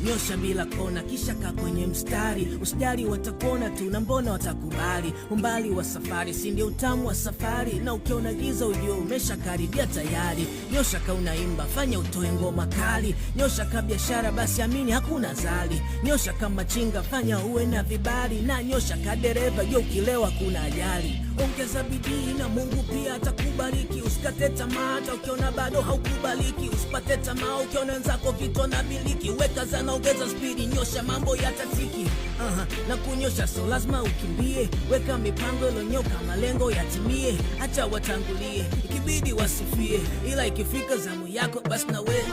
Nyosha bila kona kisha kaa kwenye mstari, usijali watakuona tu na mbona watakubali. Umbali wa safari si ndio utamu wa safari, na ukiona giza ujue umeshakaribia tayari. Nyosha ka unaimba fanya utoe ngoma kali, nyosha ka biashara basi amini hakuna zali. Nyosha kama chinga fanya uwe na vibali, na nyosha ka dereva yo ukilewa kuna ajali. Ongeza bidii na Mungu pia atakubariki, usikate tamaa hata ukiona bado haukubaliki. Usipate tamaa ukiona wenzako kitona biliki, weka zana ongeza spidi, nyosha mambo yatatiki. Na kunyosha so lazima ukimbie, weka mipango ilonyoka malengo yatimie. Acha watangulie ikibidi wasifie, ila ikifika zamu yako basi na wewe